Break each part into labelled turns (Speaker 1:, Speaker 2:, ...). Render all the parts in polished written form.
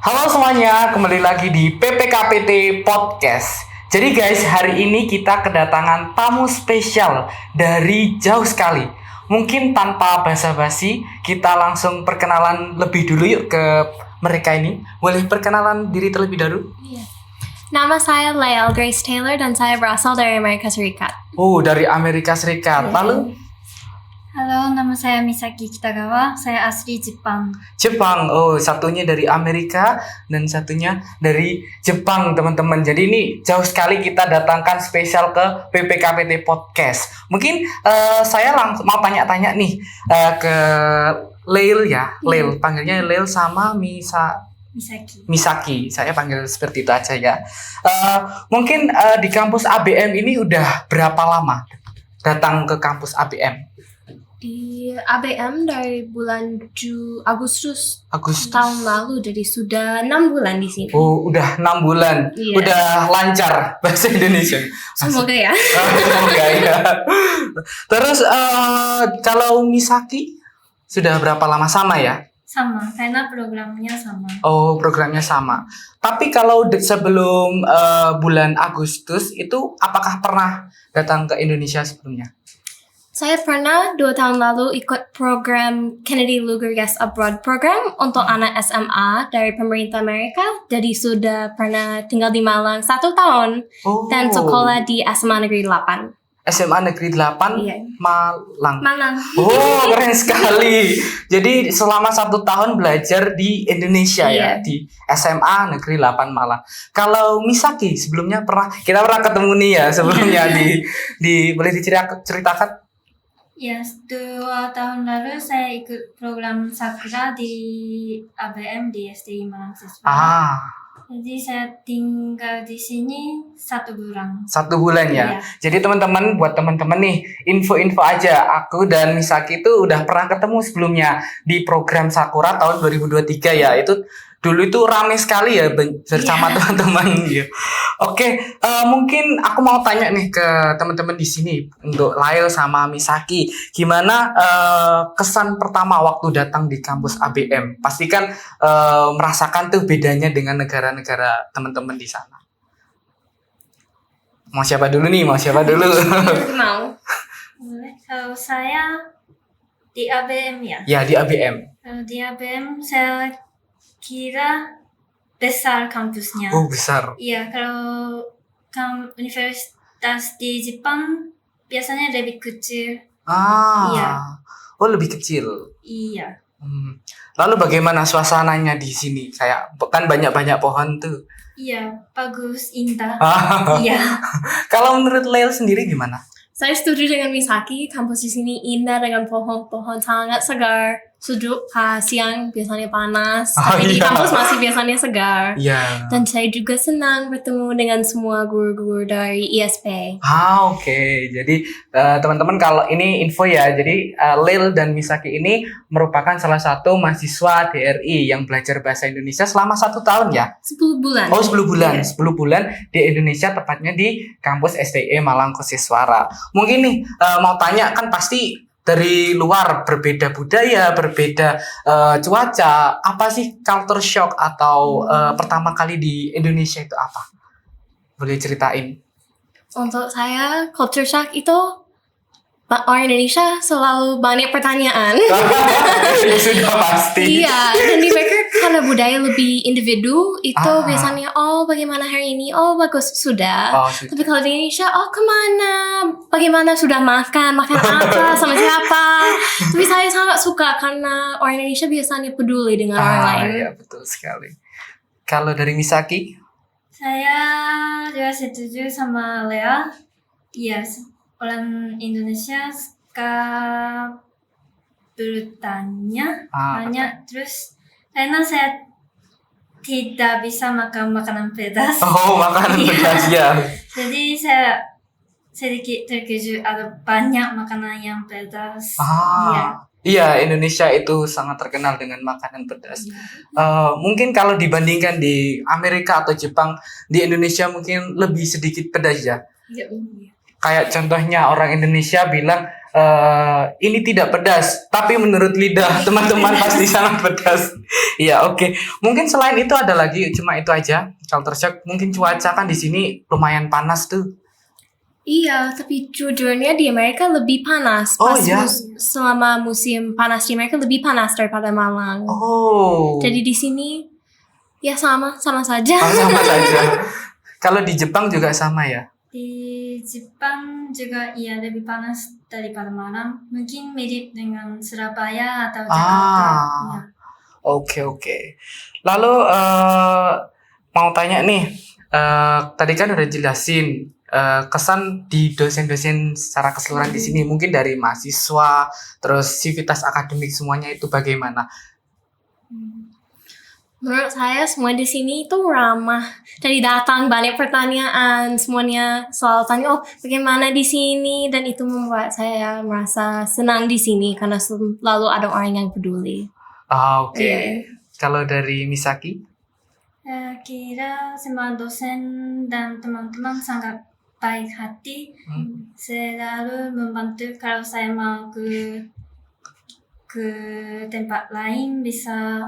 Speaker 1: Halo semuanya, kembali lagi di PPKPT Podcast. Jadi guys, hari ini kita kedatangan tamu spesial dari jauh sekali. Mungkin tanpa basa-basi, kita langsung perkenalan lebih dulu yuk ke mereka ini. Boleh perkenalan diri terlebih dahulu?
Speaker 2: Iya. Nama saya Lael Grace Taylor dan saya berasal dari Amerika Serikat.
Speaker 1: Oh, dari Amerika Serikat. Lalu?
Speaker 3: Halo, nama saya Misaki Kitagawa. Saya asli Jepang.
Speaker 1: Jepang. Oh, satunya dari Amerika dan satunya dari Jepang, teman-teman. Jadi ini jauh sekali kita datangkan spesial ke PPKPT Podcast. Mungkin saya langsung mau tanya-tanya nih ke Lael ya. Lael, panggilnya Lael sama Misaki. Saya panggil seperti itu aja ya. Mungkin di kampus ABM ini udah berapa lama datang ke kampus ABM?
Speaker 2: Di ABM dari bulan Agustus tahun lalu, jadi sudah 6 bulan di sini.
Speaker 1: Oh, udah 6 bulan.
Speaker 2: Iya.
Speaker 1: Udah lancar bahasa Indonesia.
Speaker 2: Semoga ya.
Speaker 1: Semoga ya. Terus kalau Misaki sudah berapa lama sama ya?
Speaker 3: Sama, karena programnya sama.
Speaker 1: Oh, programnya sama. Tapi kalau sebelum bulan Agustus itu apakah pernah datang ke Indonesia sebelumnya?
Speaker 2: Saya pernah 2 tahun lalu ikut program Kennedy Lugar Guest Abroad program untuk anak SMA dari pemerintah Amerika. Jadi sudah pernah tinggal di Malang 1 tahun dan sekolah di SMA Negeri 8.
Speaker 1: SMA Negeri 8
Speaker 2: Iya.
Speaker 1: Malang.
Speaker 2: Oh,
Speaker 1: keren sekali. Jadi selama 1 tahun belajar di Indonesia ya,
Speaker 2: Iya.
Speaker 1: di SMA Negeri 8 Malang. Kalau Misaki sebelumnya kita pernah ketemu nih ya sebelumnya di boleh diceritakan?
Speaker 3: Ya, 2 tahun lalu saya ikut program Sakura di ABM di STI Malang Siswa. Jadi saya tinggal di sini 1 bulan.
Speaker 1: 1 bulan ya.
Speaker 3: Iya.
Speaker 1: Jadi teman-teman, buat teman-teman nih, info-info aja. Aku dan Misaki itu udah pernah ketemu sebelumnya di program Sakura tahun 2023 ya. Itu dulu itu ramai sekali ya bersama teman-teman ya. Oke, mungkin aku mau tanya nih ke teman-teman di sini untuk Lael sama Misaki, gimana kesan pertama waktu datang di kampus ABM? Pastikan merasakan tuh bedanya dengan negara-negara teman-teman di sana. Mau siapa dulu nih?
Speaker 2: Mau.
Speaker 3: Boleh. Kalau saya di ABM ya.
Speaker 1: Ya, di ABM.
Speaker 3: Kalau di ABM saya kira besar kampusnya.
Speaker 1: Oh, besar.
Speaker 3: Iya, kalau universitas di Jepang biasanya lebih kecil. Iya.
Speaker 1: Oh, lebih kecil.
Speaker 3: Iya.
Speaker 1: Lalu bagaimana suasananya di sini? Kayak kan banyak-banyak pohon tuh.
Speaker 3: Iya, bagus, indah. Iya.
Speaker 1: Kalau menurut Lael sendiri gimana?
Speaker 2: Saya setuju dengan Misaki, kampus di sini indah dengan pohon-pohon sangat segar, sejuk. Siang biasanya panas, tapi di kampus masih biasanya segar.
Speaker 1: Iya.
Speaker 2: Dan saya juga senang bertemu dengan semua guru-guru dari ISP.
Speaker 1: Oke. Jadi teman-teman kalau ini info ya. Jadi Lael dan Misaki ini merupakan salah satu mahasiswa DRI yang belajar bahasa Indonesia selama 1 tahun ya.
Speaker 2: 10 bulan.
Speaker 1: Oh, 10 bulan.
Speaker 2: Iya.
Speaker 1: 10 bulan di Indonesia, tepatnya di kampus STI Malang Kosiswara. Mungkin nih mau tanya, kan pasti dari luar berbeda budaya, berbeda cuaca. Apa sih culture shock atau pertama kali di Indonesia itu apa? Boleh ceritain?
Speaker 2: Untuk saya, culture shock itu orang Indonesia selalu banyak pertanyaan.
Speaker 1: Ya sudah pasti.
Speaker 2: Iya, dan di mereka karena budaya lebih individu, itu biasanya, bagaimana hari ini? Bagus, sudah. Tapi kalau di Indonesia, kemana? Bagaimana sudah makan apa? Sama siapa? Tapi saya sangat suka karena orang Indonesia biasanya peduli dengan orang lain.
Speaker 1: Iya, betul sekali. Kalau dari Misaki?
Speaker 3: Saya juga setuju sama Lea. Iya, orang Indonesia suka bertanya banyak, terus karena saya tidak bisa makan makanan pedas.
Speaker 1: Makanan pedas ya.
Speaker 3: Jadi saya sedikit terkejut ada banyak makanan yang pedas.
Speaker 1: Iya, Indonesia itu sangat terkenal dengan makanan pedas. Mungkin kalau dibandingkan di Amerika atau Jepang, di Indonesia mungkin lebih sedikit pedas ya.
Speaker 3: Iya.
Speaker 1: Kayak contohnya orang Indonesia bilang ini tidak pedas, tapi menurut lidah teman-teman pasti sangat pedas. Iya, oke. Mungkin selain itu ada lagi, cuma itu aja. Culture shock. Mungkin cuaca kan di sini lumayan panas tuh.
Speaker 2: Iya, tapi jujurnya di Amerika lebih panas.
Speaker 1: Oh,
Speaker 2: Pas
Speaker 1: ya?
Speaker 2: selama musim panas di Amerika lebih panas daripada Malang.
Speaker 1: Oh.
Speaker 2: Jadi di sini ya sama saja.
Speaker 1: Oh, sama saja. Kalau di Jepang juga sama ya?
Speaker 3: Di Jepang juga iya lebih panas daripada Malang. Mungkin mirip dengan Surabaya atau Jakarta. Iya.
Speaker 1: Oke. Lalu mau tanya nih, tadi kan udah jelasin kesan di dosen-dosen secara keseluruhan di sini, mungkin dari mahasiswa, terus sivitas akademik semuanya itu bagaimana?
Speaker 2: Menurut saya semua di sini itu ramah. Dari datang banyak pertanyaan, semuanya selalu tanya, oh bagaimana di sini, dan itu membuat saya merasa senang di sini karena selalu ada orang yang peduli.
Speaker 1: Oke.
Speaker 2: Iya.
Speaker 1: Kalau dari Misaki?
Speaker 3: Kira semua dosen dan teman-teman sangat baik hati, selalu membantu kalau saya mau ke tempat lain bisa.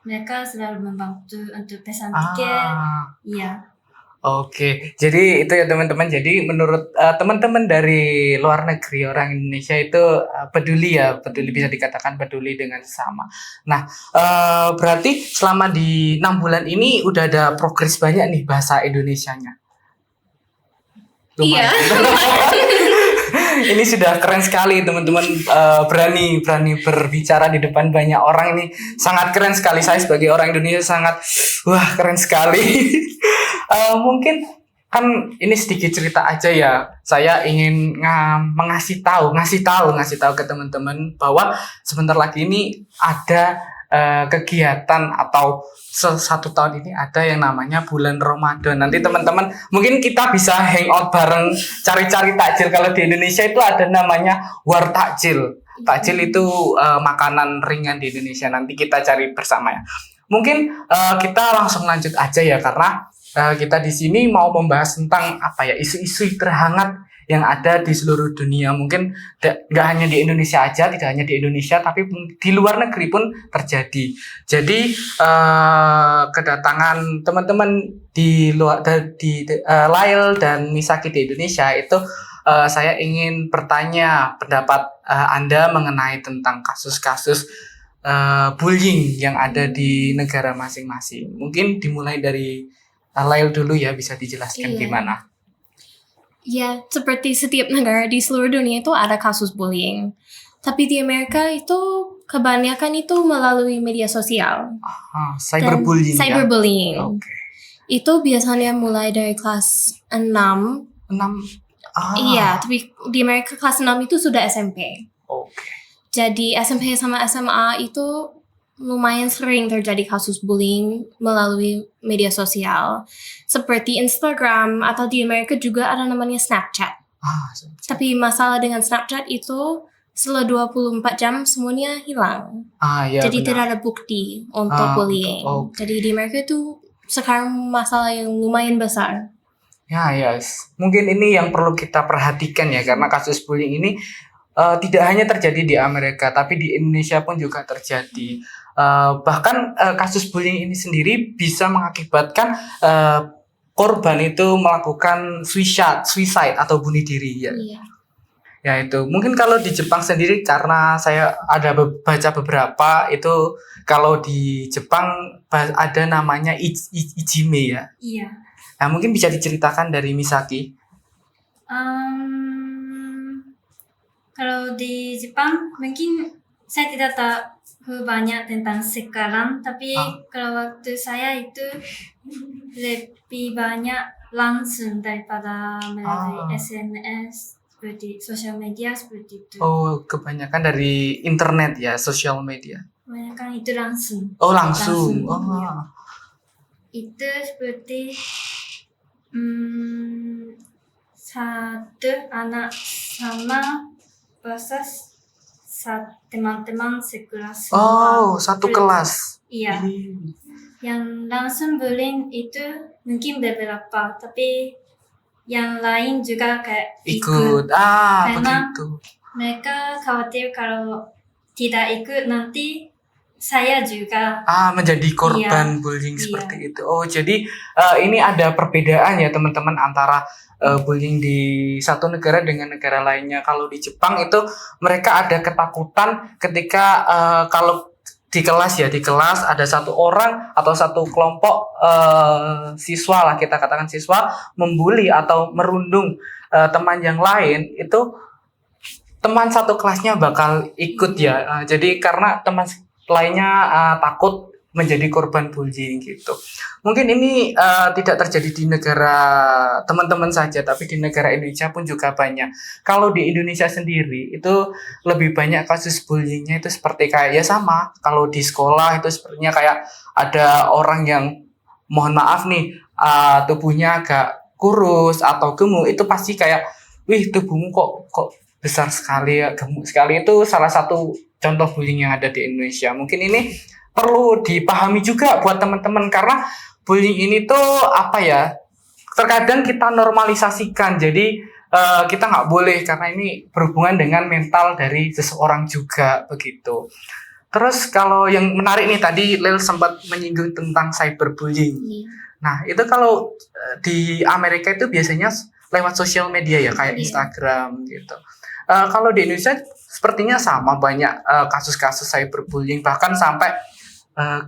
Speaker 3: Mereka selalu membantu untuk pesan tiket. Iya.
Speaker 1: Oke, jadi itu ya teman-teman. Jadi menurut teman-teman dari luar negeri, orang Indonesia itu peduli bisa dikatakan peduli dengan sesama. Nah, berarti selama di 6 bulan ini udah ada progres banyak nih bahasa Indonesianya.
Speaker 2: Iya.
Speaker 1: Ini sudah keren sekali teman-teman, berani berbicara di depan banyak orang, ini sangat keren sekali. Saya sebagai orang Indonesia sangat keren sekali. Mungkin kan ini sedikit cerita aja ya. Saya ingin ngasih tahu ke teman-teman bahwa sebentar lagi ini ada kegiatan atau 1 tahun ini ada yang namanya bulan Ramadan. Nanti teman-teman mungkin kita bisa hangout bareng, cari-cari takjil. Kalau di Indonesia itu ada namanya war takjil. Takjil itu makanan ringan di Indonesia. Nanti kita cari bersama ya. Mungkin kita langsung lanjut aja ya, karena kita di sini mau membahas tentang isu-isu terhangat yang ada di seluruh dunia. Mungkin nggak hanya di Indonesia aja, tidak hanya di Indonesia, tapi di luar negeri pun terjadi. Jadi kedatangan teman-teman di luar di Lail dan Misaki di Indonesia itu, saya ingin bertanya pendapat Anda mengenai tentang kasus-kasus bullying yang ada di negara masing-masing. Mungkin dimulai dari Lail dulu ya, bisa dijelaskan gimana?
Speaker 2: Ya, seperti setiap negara di seluruh dunia itu ada kasus bullying. Tapi di Amerika itu kebanyakan itu melalui media sosial.
Speaker 1: Cyberbullying.
Speaker 2: Cyberbullying.
Speaker 1: Ya? Okay.
Speaker 2: Itu biasanya mulai dari kelas 6.
Speaker 1: 6.
Speaker 2: Iya, tapi di Amerika kelas 6 itu sudah SMP.
Speaker 1: Okay.
Speaker 2: Jadi SMP sama SMA itu lumayan sering terjadi kasus bullying melalui media sosial. Seperti Instagram, atau di Amerika juga ada namanya Snapchat. Tapi masalah dengan Snapchat itu setelah 24 jam semuanya hilang.
Speaker 1: Ya,
Speaker 2: jadi
Speaker 1: benar.
Speaker 2: tidak ada bukti untuk bullying. Jadi di Amerika itu sekarang masalah yang lumayan besar.
Speaker 1: Ya, yes. Mungkin ini yang perlu kita perhatikan ya, karena kasus bullying ini tidak hanya terjadi di Amerika, tapi di Indonesia pun juga terjadi. Bahkan kasus bullying ini sendiri bisa mengakibatkan korban itu melakukan suicide atau bunuh diri ya.
Speaker 2: Iya.
Speaker 1: Ya itu. Mungkin kalau di Jepang sendiri, karena saya ada baca beberapa itu, kalau di Jepang ada namanya ijime ya.
Speaker 3: Iya.
Speaker 1: Nah, mungkin bisa diceritakan dari Misaki.
Speaker 3: Kalau di Jepang mungkin saya tidak tahu banyak tentang sekarang, tapi kalau waktu saya itu lebih banyak langsung daripada melalui SNS seperti sosial media seperti itu.
Speaker 1: Kebanyakan dari internet ya, sosial media.
Speaker 3: Kebanyakan itu langsung.
Speaker 1: Langsung.
Speaker 3: Iya. Itu seperti satu anak sama versus teman-teman sekelas.
Speaker 1: Satu kelas.
Speaker 3: Iya. Yang langsung bullying itu mungkin beberapa, tapi yang lain juga kayak ikut.
Speaker 1: Begitu.
Speaker 3: Mereka khawatir kalau tidak ikut nanti saya juga.
Speaker 1: Menjadi korban
Speaker 3: Iya.
Speaker 1: bullying
Speaker 3: Iya.
Speaker 1: seperti itu. Oh, jadi ini ada perbedaan ya teman-teman antara bullying di satu negara dengan negara lainnya. Kalau di Jepang itu mereka ada ketakutan ketika kalau di kelas ada satu orang atau satu kelompok siswa lah, kita katakan siswa, membuli atau merundung teman yang lain, itu teman satu kelasnya bakal ikut ya. Jadi karena teman lainnya takut menjadi korban bullying gitu. Mungkin ini tidak terjadi di negara teman-teman saja, tapi di negara Indonesia pun juga banyak. Kalau di Indonesia sendiri itu lebih banyak kasus bullyingnya itu seperti kayak ya sama. Kalau di sekolah itu sepertinya kayak ada orang yang mohon maaf nih tubuhnya agak kurus atau gemuk, itu pasti kayak, wih tubuhmu kok besar sekali ya, gemuk sekali. Itu salah satu contoh bullying yang ada di Indonesia. Mungkin ini perlu dipahami juga buat teman-teman, karena bullying ini tuh apa ya, terkadang kita normalisasikan. Jadi kita nggak boleh, karena ini berhubungan dengan mental dari seseorang juga begitu. Terus kalau yang menarik nih, tadi Lil sempat menyinggung tentang cyberbullying. Nah itu kalau di Amerika itu biasanya lewat sosial media ya, kayak Instagram gitu. Kalau di Indonesia sepertinya sama, banyak kasus-kasus cyberbullying, bahkan sampai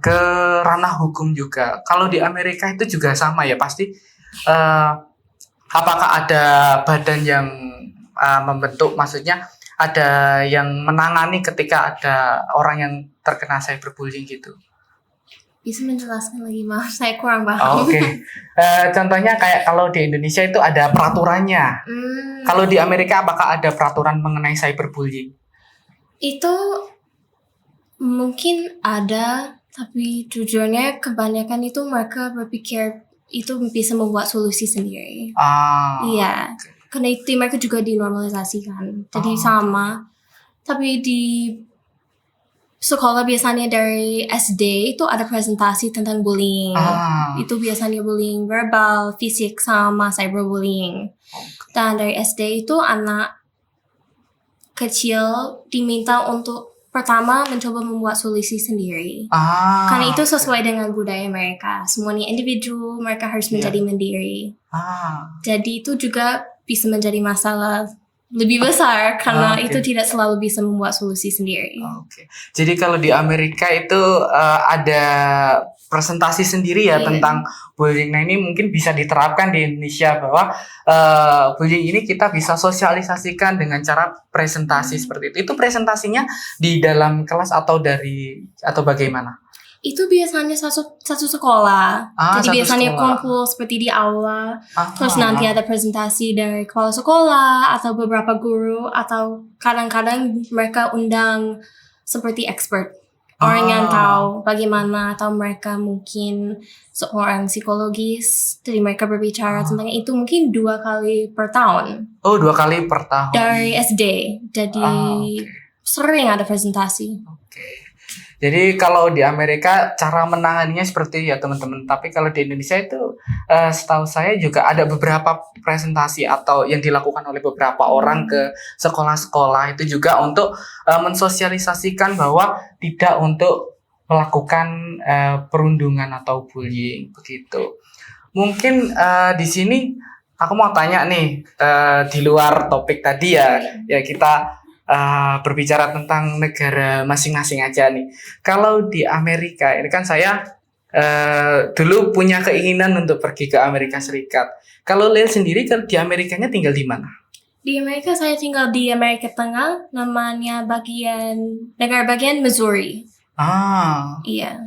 Speaker 1: ke ranah hukum juga. Kalau di Amerika itu juga sama ya, pasti apakah ada badan yang membentuk, maksudnya ada yang menangani ketika ada orang yang terkena cyberbullying gitu?
Speaker 2: Bisa menjelaskan lagi, maaf saya kurang paham.
Speaker 1: Oke. Contohnya kayak kalau di Indonesia itu ada peraturannya. Kalau di Amerika apakah ada peraturan mengenai cyberbullying?
Speaker 2: Itu mungkin ada, tapi jujurnya kebanyakan itu mereka berpikir itu bisa membuat solusi sendiri. Iya, karena itu mereka juga dinormalisasikan, jadi sama. Tapi di sekolah biasanya dari SD itu ada presentasi tentang bullying. Itu biasanya bullying verbal, fisik, sama cyberbullying. Dan dari SD itu anak kecil diminta untuk pertama mencoba membuat solusi sendiri. Karena itu sesuai dengan budaya mereka. Semuanya individu, mereka harus menjadi mandiri. Jadi itu juga bisa menjadi masalah lebih besar karena itu tidak selalu bisa membuat solusi sendiri.
Speaker 1: Jadi kalau di Amerika itu ada presentasi sendiri ya tentang bullying. Nah ini mungkin bisa diterapkan di Indonesia, bahwa bullying ini kita bisa sosialisasikan dengan cara presentasi seperti itu. Itu presentasinya di dalam kelas atau bagaimana?
Speaker 2: Itu biasanya satu sekolah. Jadi biasanya
Speaker 1: sekolah.
Speaker 2: kumpul seperti di aula. Terus nanti ada presentasi dari kepala sekolah atau beberapa guru, atau kadang-kadang mereka undang seperti expert. Orang yang tahu bagaimana, atau mereka mungkin seorang psikologis. Jadi mereka berbicara tentang itu mungkin 2 kali per tahun.
Speaker 1: 2 kali per tahun.
Speaker 2: Dari SD. Jadi sering ada presentasi.
Speaker 1: Jadi kalau di Amerika cara menanganinya seperti ya teman-teman. Tapi kalau di Indonesia itu setahu saya juga ada beberapa presentasi atau yang dilakukan oleh beberapa orang ke sekolah-sekolah itu juga untuk mensosialisasikan bahwa tidak untuk melakukan perundungan atau bullying begitu. Mungkin di sini aku mau tanya nih, di luar topik tadi ya kita berbicara tentang negara masing-masing aja nih. Kalau di Amerika, ini kan saya dulu punya keinginan untuk pergi ke Amerika Serikat. Kalau Lil sendiri di Amerikanya tinggal di mana?
Speaker 2: Di Amerika saya tinggal di Amerika Tengah, namanya negara bagian Missouri. Iya.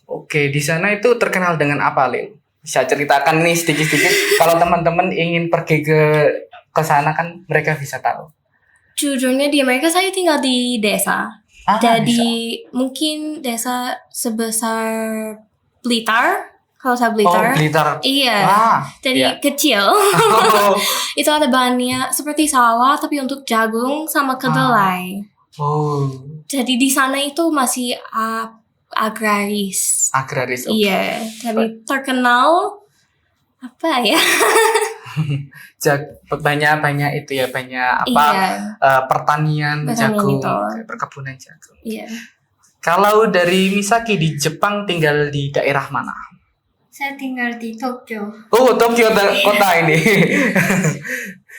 Speaker 1: Oke, di sana itu terkenal dengan apa, Lil? Bisa ceritakan nih sedikit-sedikit. Kalau teman-teman ingin pergi ke sana kan mereka bisa tahu.
Speaker 2: Jujurnya di Amerika saya tinggal di desa. Jadi mungkin desa sebesar Blitar. Kalau saya Blitar.
Speaker 1: Blitar.
Speaker 2: Iya. Jadi kecil. Itu ada banyak seperti sawah tapi untuk jagung sama kedelai. Jadi di sana itu masih agraris.
Speaker 1: Agraris.
Speaker 2: Iya. Tapi terkenal apa ya?
Speaker 1: banyak itu ya, banyak apa pertanian jagung, perkebunan jagung.
Speaker 2: Iya.
Speaker 1: Kalau dari Misaki di Jepang tinggal di daerah mana?
Speaker 3: Saya tinggal di Tokyo.
Speaker 1: Oh, Tokyo kota ini.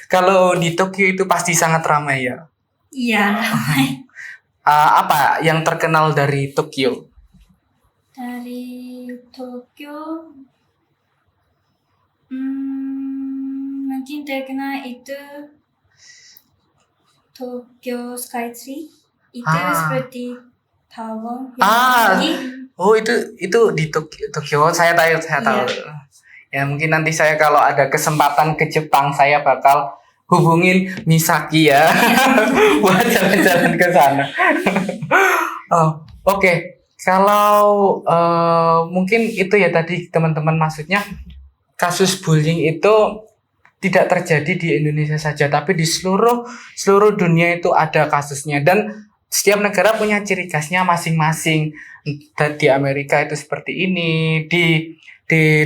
Speaker 1: Kalau di Tokyo itu pasti sangat ramai ya.
Speaker 3: Iya, ramai.
Speaker 1: Apa yang terkenal dari Tokyo?
Speaker 3: Dari Tokyo, mungkin terkenal itu Tokyo Skytree. Itu seperti tower yang tinggi.
Speaker 1: Oh itu di Tokyo. Saya tahu. Ya mungkin nanti saya kalau ada kesempatan ke Jepang saya bakal hubungin Misaki ya buat jalan-jalan ke sana. Oke. Kalau mungkin itu ya tadi teman-teman, maksudnya kasus bullying itu tidak terjadi di Indonesia saja, tapi di seluruh dunia itu ada kasusnya, dan setiap negara punya ciri khasnya masing-masing. Dan di Amerika itu seperti ini, di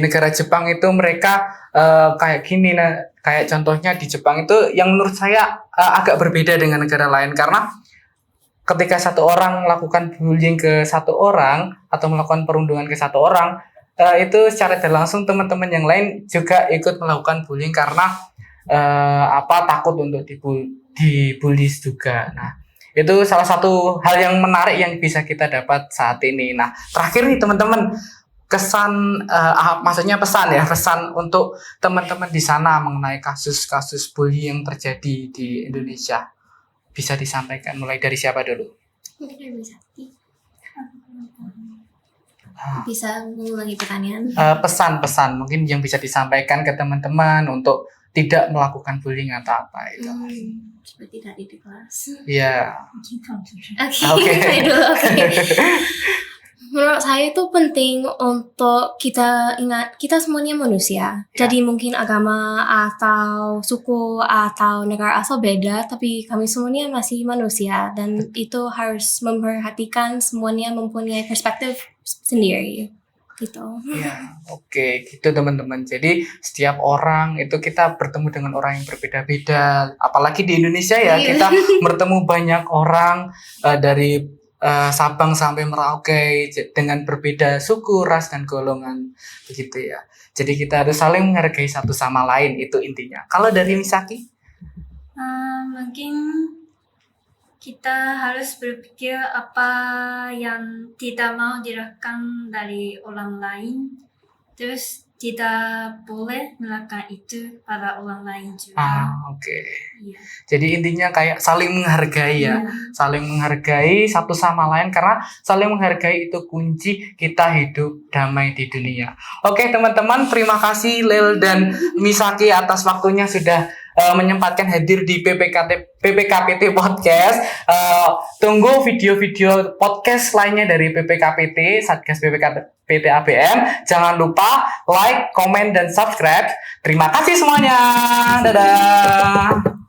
Speaker 1: negara Jepang itu mereka kayak gini. Nah, kayak contohnya di Jepang itu yang menurut saya agak berbeda dengan negara lain, karena ketika satu orang melakukan bullying ke satu orang atau melakukan perundungan ke satu orang, itu secara tidak langsung teman-teman yang lain juga ikut melakukan bullying karena takut untuk dibully juga. Nah, itu salah satu hal yang menarik yang bisa kita dapat saat ini. Nah, terakhir nih teman-teman, kesan maksudnya pesan untuk teman-teman di sana mengenai kasus-kasus bullying yang terjadi di Indonesia. Bisa disampaikan, mulai dari siapa dulu?
Speaker 2: Mungkin dari Misaki. Bisa mengulangi pertanyaan?
Speaker 1: Pesan-pesan mungkin yang bisa disampaikan ke teman-teman untuk tidak melakukan bullying atau apa itu.
Speaker 2: Seperti tadi di kelas.
Speaker 1: Iya.
Speaker 2: Oke. Saya dulu. Menurut saya itu penting untuk kita ingat kita semuanya manusia. Jadi mungkin agama atau suku atau negara asal beda, tapi kami semuanya masih manusia, dan itu harus memperhatikan semuanya mempunyai perspektif sendiri. Gitu.
Speaker 1: Ya, oke, gitu teman-teman. Jadi setiap orang itu kita bertemu dengan orang yang berbeda-beda. Apalagi di Indonesia ya, kita bertemu banyak orang dari Sabang sampai Merauke dengan berbeda suku, ras, dan golongan, begitu ya. Jadi kita harus saling menghargai satu sama lain, itu intinya. Kalau dari Misaki?
Speaker 3: Mungkin kita harus berpikir apa yang tidak mau dilakukan dari orang lain, terus tidak boleh melakukan itu pada orang lain juga.
Speaker 1: Oke.
Speaker 3: Iya.
Speaker 1: Jadi intinya kayak saling menghargai ya, saling menghargai satu sama lain, karena saling menghargai itu kunci kita hidup damai di dunia. Oke teman-teman, terima kasih Lel dan Misaki atas waktunya sudah menyempatkan hadir di PPKPT Podcast. Tunggu video-video podcast lainnya dari PPKPT, Satgas PPKPT ABM. Jangan lupa like, komen, dan subscribe. Terima kasih semuanya. Dadah.